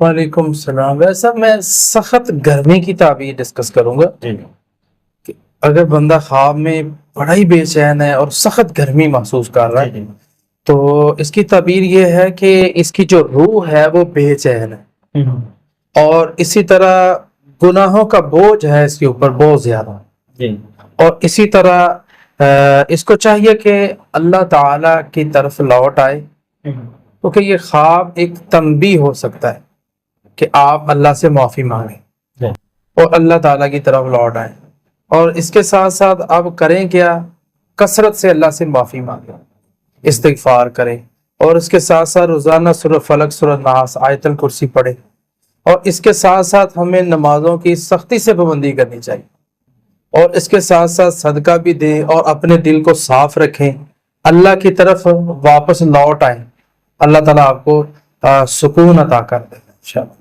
وعلیکم السلام. ویسا میں سخت گرمی کی تعبیر ڈسکس کروں گا جی کہ اگر بندہ خواب میں بڑا ہی بے چین ہے اور سخت گرمی محسوس کر رہا ہے جی تو اس کی تعبیر یہ ہے کہ اس کی جو روح ہے وہ بے چین ہے، اور اسی طرح گناہوں کا بوجھ ہے اس کے اوپر بہت زیادہ، جی اور اسی طرح اس کو چاہیے کہ اللہ تعالی کی طرف لوٹ آئے، کیونکہ یہ خواب ایک تنبیہ ہو سکتا ہے کہ آپ اللہ سے معافی مانگیں جی اور اللہ تعالیٰ کی طرف لوٹ آئیں، اور اس کے ساتھ ساتھ اب کریں کیا، کثرت سے اللہ سے معافی مانگیں، استغفار کریں، اور اس کے ساتھ ساتھ روزانہ سورہ فلق، سورہ ناس، آیت الکرسی پڑھیں، اور اس کے ساتھ ساتھ ہمیں نمازوں کی سختی سے پابندی کرنی چاہیے، اور اس کے ساتھ ساتھ صدقہ بھی دیں اور اپنے دل کو صاف رکھیں، اللہ کی طرف واپس لوٹ آئیں. اللہ تعالیٰ آپ کو سکون عطا کر دے انشاءاللہ.